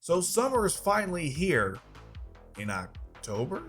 So summer is finally here in October?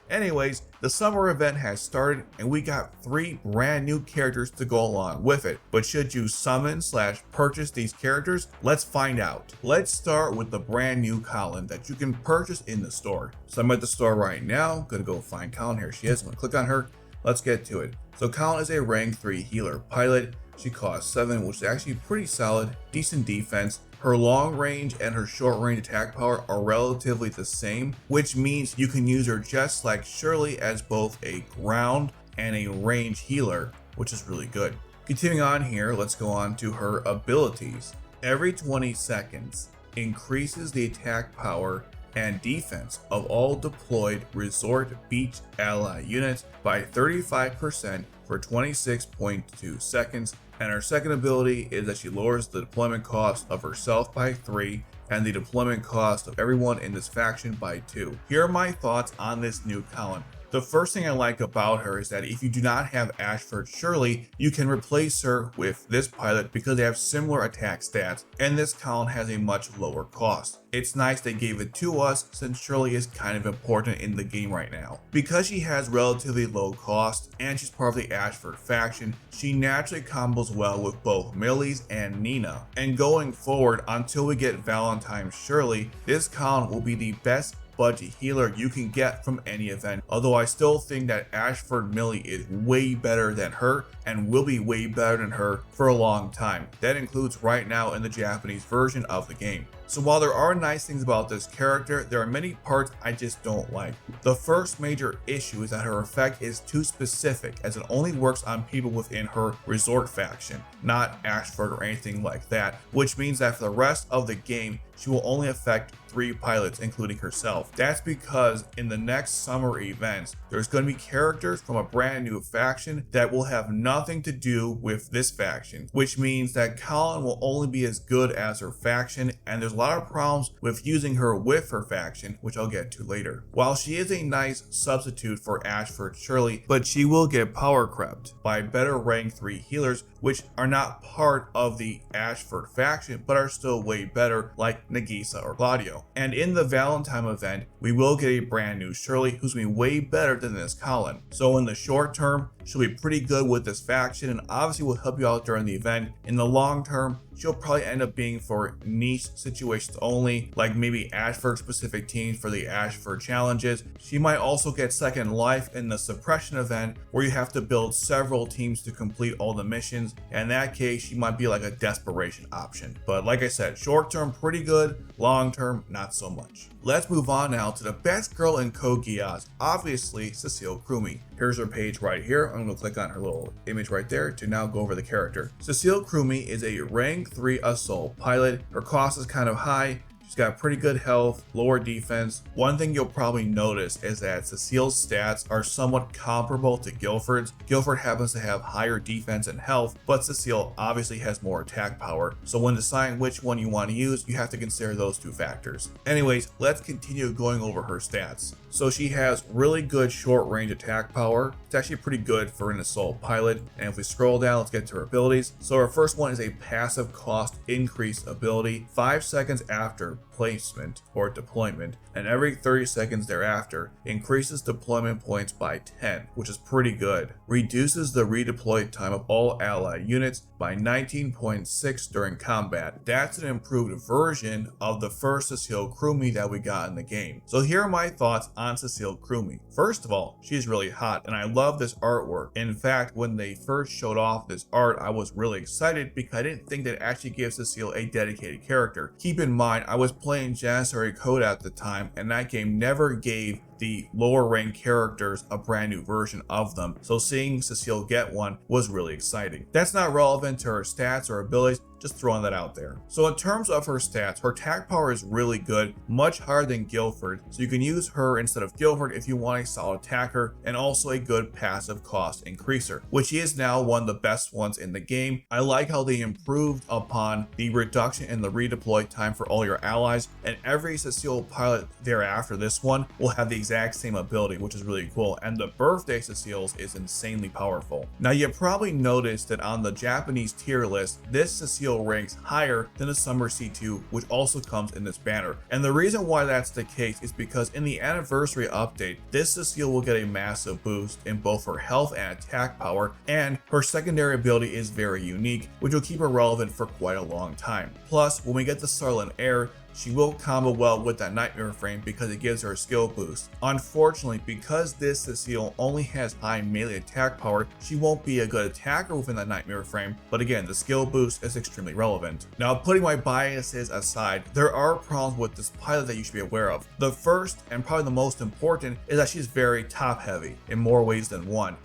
Anyways, the summer event has started and we got 3 brand new characters to go along with it. But should you summon / purchase these characters? Let's find out. Let's start with the brand new Kallen that you can purchase in the store. So I'm at the store right now, gonna go find Kallen. Here she is. I'm gonna click on her. Let's get to it. So Kallen is a rank 3 healer pilot. She costs 7, which is actually pretty solid, decent defense. Her long range and her short range attack power are relatively the same, which means you can use her just like Shirley as both a ground and a range healer, which is really good. Continuing on here, let's go on to her abilities. Every 20 seconds, increases the attack power and defense of all deployed resort beach ally units by 35% for 26.2 seconds. And her second ability is that she lowers the deployment cost of herself by 3 and the deployment cost of everyone in this faction by 2. Here are my thoughts on this new Kallen. The first thing I like about her is that if you do not have Ashford Shirley, you can replace her with this pilot because they have similar attack stats, and this Kallen has a much lower cost. It's nice they gave it to us since Shirley is kind of important in the game right now. Because she has relatively low cost and she's part of the Ashford faction, she naturally combos well with both Millie's and Nina. And going forward, until we get Valentine Shirley, this Kallen will be the best budget healer you can get from any event, although I still think that Ashford Millie is way better than her and will be way better than her for a long time. That includes right now in the Japanese version of the game. So while there are nice things about this character, there are many parts I just don't like. The first major issue is that her effect is too specific, as it only works on people within her resort faction, not Ashford or anything like that, which means that for the rest of the game, she will only affect 3 pilots, including herself. That's because in the next summer events, there's going to be characters from a brand new faction that will have nothing to do with this faction, which means that Kallen will only be as good as her faction, and there's a lot of problems with using her with her faction, which I'll get to later. While she is a nice substitute for Ashford Shirley, but she will get power crept by better rank 3 healers, which are not part of the Ashford faction, but are still way better, like Nagisa or Claudio. And in the Valentine event, we will get a brand new Shirley who's going to be way better than this Kallen. So in the short term, she'll be pretty good with this faction and obviously will help you out during the event. In the long term, she'll probably end up being for niche situations only, like maybe Ashford specific teams for the Ashford challenges. She might also get second life in the suppression event where you have to build several teams to complete all the missions. And in that case, she might be like a desperation option. But like I said, short term pretty good, long term not so much. Let's move on now to the best girl in Code Geass, obviously Cecile Caelum. Here's her page right here. I'm going to click on her little image right there to now go over the character. Cecile Caelum is a rank 3 assault pilot. Her cost is kind of high. She's got pretty good health, lower defense. One thing you'll probably notice is that Cecile's stats are somewhat comparable to Guilford's. Guilford happens to have higher defense and health, but Cecile obviously has more attack power. So when deciding which one you want to use, you have to consider those 2 factors. Anyways, let's continue going over her stats. So she has really good short range attack power. It's actually pretty good for an assault pilot. And if we scroll down, let's get to her abilities. So her first one is a passive cost increase ability. 5 seconds after placement or deployment, and every 30 seconds thereafter, increases deployment points by 10, which is pretty good. Reduces the redeploy time of all ally units by 19.6 during combat. That's an improved version of the first Cecile Caelum that we got in the game. So here are my thoughts on Cecile Caelum. First of all, she's really hot and I love this artwork. In fact, when they first showed off this art, I was really excited because I didn't think that actually gave Cecile a dedicated character. Keep in mind, I was playing Janissary Code at the time and that game never gave the lower ranked characters a brand new version of them, so seeing Cecile get one was really exciting. That's not relevant to her stats or abilities, just throwing that out there. So in terms of her stats, her attack power is really good, much higher than Guilford, so you can use her instead of Guilford if you want a solid attacker and also a good passive cost increaser, which is now one of the best ones in the game. I like how they improved upon the reduction in the redeploy time for all your allies, and every Cecile pilot thereafter this one will have the exact same ability, which is really cool, and the birthday Cecile's is insanely powerful. Now you probably noticed that on the Japanese tier list, this Cecile Cecile ranks higher than the Summer C2, which also comes in this banner. And the reason why that's the case is because in the anniversary update, this Cecile will get a massive boost in both her health and attack power, and her secondary ability is very unique, which will keep her relevant for quite a long time. Plus, when we get the Starland Air, she will combo well with that Nightmare frame because it gives her a skill boost. Unfortunately, because this Cecile only has high melee attack power, she won't be a good attacker within that Nightmare frame, but again, the skill boost is extremely relevant. Now, putting my biases aside, there are problems with this pilot that you should be aware of. The first, and probably the most important, is that she's very top heavy in more ways than one,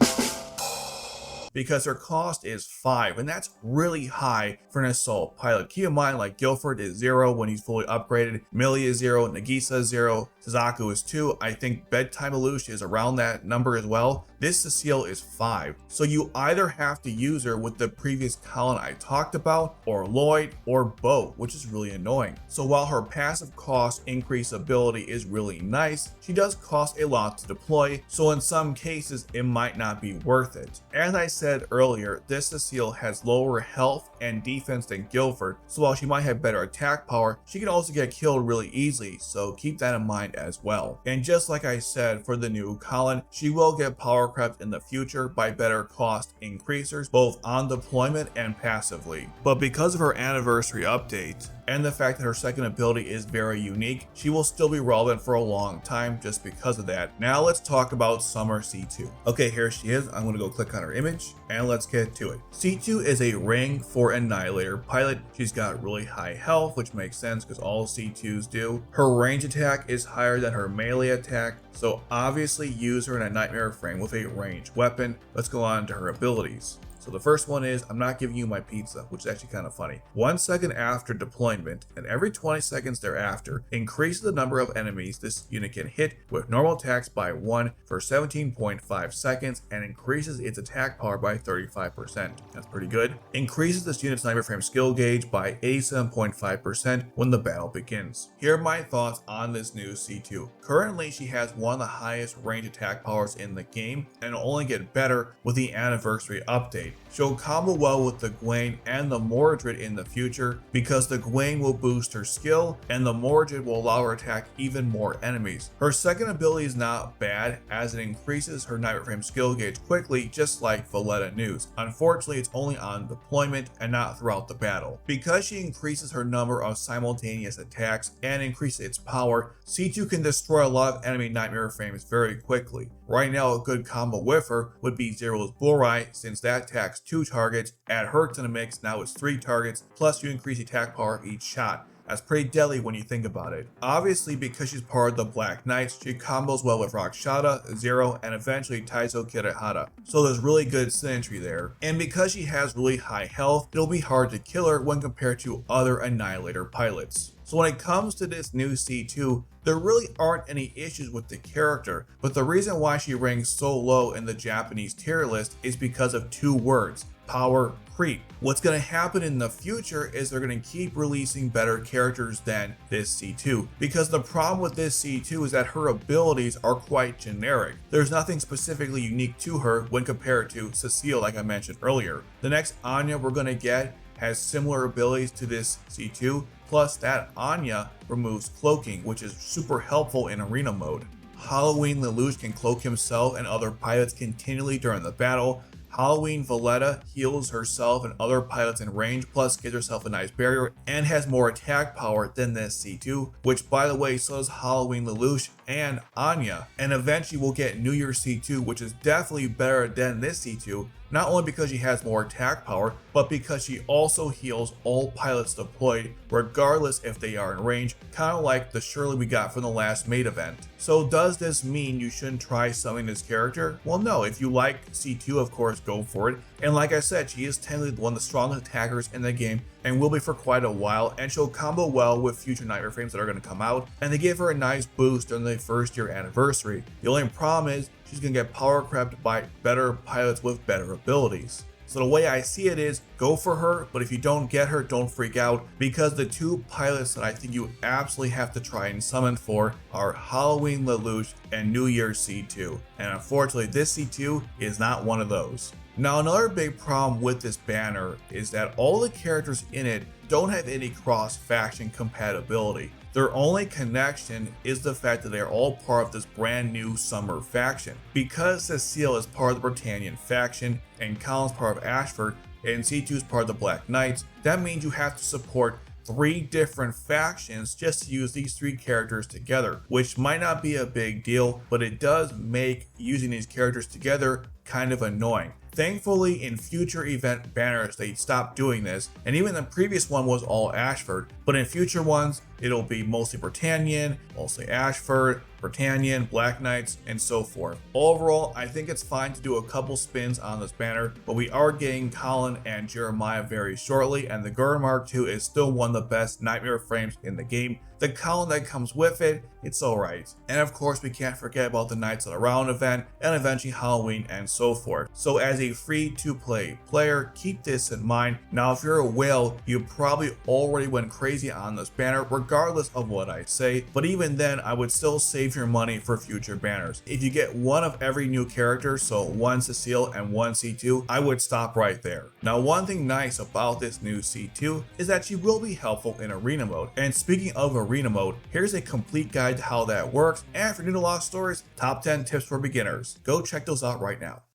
because her cost is 5, and that's really high for an assault pilot. Keep in mind, like, Guilford is 0 when he's fully upgraded, Millie is 0, Nagisa is 0, Suzaku is 2, I think Bedtime Lelouch is around that number as well. This Cecile is 5, so you either have to use her with the previous Kallen I talked about, or Lloyd, or both, which is really annoying. So while her passive cost increase ability is really nice, she does cost a lot to deploy, so in some cases it might not be worth it. As I said earlier, this Cecile has lower health and defense than Guilford, so while she might have better attack power, she can also get killed really easily, so keep that in mind as well. And just like I said for the new Kallen, she will get power crept in the future by better cost increasers, both on deployment and passively. But because of her anniversary update, and the fact that her second ability is very unique, she will still be relevant for a long time just because of that. Now let's talk about Summer C2. Okay, here she is. I'm gonna go click on her image and let's get to it. C2 is a rank 4 Annihilator pilot. She's got really high health, which makes sense because all C2s do. Her range attack is higher than her melee attack, so obviously use her in a Nightmare frame with a ranged weapon. Let's go on to her abilities. So the first one is, I'm not giving you my pizza, which is actually kind of funny. 1 second after deployment and every 20 seconds thereafter, increases the number of enemies this unit can hit with normal attacks by 1 for 17.5 seconds and increases its attack power by 35%. That's pretty good. Increases this unit's Nightmare frame skill gauge by 87.5% when the battle begins. Here are my thoughts on this new C2. Currently, she has one of the highest range attack powers in the game, and it'll only get better with the anniversary update. She'll combo well with the Gwen and the Mordred in the future because the Gwen will boost her skill and the Mordred will allow her to attack even more enemies. Her second ability is not bad as it increases her Nightmare frame skill gauge quickly, just like Valletta News. Unfortunately, it's only on deployment and not throughout the battle. Because she increases her number of simultaneous attacks and increases its power, C2 can destroy a lot of enemy Nightmare frames very quickly. Right now, a good combo with her would be Zero's Bullseye, since that attacks 2 targets, add Hurt to the mix, now it's 3 targets, plus you increase the attack power of each shot. That's pretty deadly when you think about it. Obviously, because she's part of the Black Knights, she combos well with Rakshata, Zero, and eventually Taizo Kirihara. So there's really good synergy there. And because she has really high health, it'll be hard to kill her when compared to other Annihilator pilots. So when it comes to this new C2, there really aren't any issues with the character, but the reason why she ranks so low in the Japanese tier list is because of 2 words: power creep. What's going to happen in the future is they're going to keep releasing better characters than this C2, because the problem with this C2 is that her abilities are quite generic. There's nothing specifically unique to her when compared to Cecile, like I mentioned earlier. The next Anya we're going to get has similar abilities to this C2, plus that Anya removes cloaking, which is super helpful in arena mode. Halloween Lelouch can cloak himself and other pilots continually during the battle. Halloween Valletta heals herself and other pilots in range, plus gives herself a nice barrier and has more attack power than this C2, which by the way, so does Halloween Lelouch and Anya. And eventually we'll get New Year C2, which is definitely better than this C2, not only because she has more attack power, but because she also heals all pilots deployed, regardless if they are in range, kind of like the Shirley we got from the last main event. So does this mean you shouldn't try summoning this character? Well, no. If you like C2, of course, go for it. And like I said, she is technically one of the strongest attackers in the game and will be for quite a while, and she'll combo well with future Nightmare frames that are going to come out, and they give her a nice boost during the first year anniversary. The only problem is she's going to get power crept by better pilots with better abilities. So the way I see it is, go for her, but if you don't get her, don't freak out, because the 2 pilots that I think you absolutely have to try and summon for are Halloween Lelouch and New Year C2. And unfortunately, this C2 is not one of those. Now, another big problem with this banner is that all the characters in it don't have any cross-faction compatibility. Their only connection is the fact that they are all part of this brand new summer faction. Because Cecile is part of the Britannian faction, and Kallen's part of Ashford, and C2 is part of the Black Knights, that means you have to support 3 different factions just to use these 3 characters together, which might not be a big deal, but it does make using these characters together kind of annoying. Thankfully, in future event banners, they stopped doing this, and even the previous one was all Ashford, but in future ones, it'll be mostly Britannian, mostly Ashford, Britannian, Black Knights, and so forth. Overall, I think it's fine to do a couple spins on this banner, but we are getting Kallen and Jeremiah very shortly, and the Gurren Mark II is still one of the best Nightmare frames in the game. The Kallen that comes with it, it's alright. And of course, we can't forget about the Knights of the Round event, and eventually Halloween, and so forth. So as a free-to-play player, keep this in mind. Now, if you're a whale, you probably already went crazy on this banner, regardless of what I say, but even then, I would still save your money for future banners. If you get one of every new character, so 1 Cecile and 1 C2, I would stop right there. Now, one thing nice about this new C2 is that she will be helpful in arena mode. And speaking of arena mode, here's a complete guide to how that works, and if you're new to Lost Stories, top 10 tips for beginners. Go check those out right now.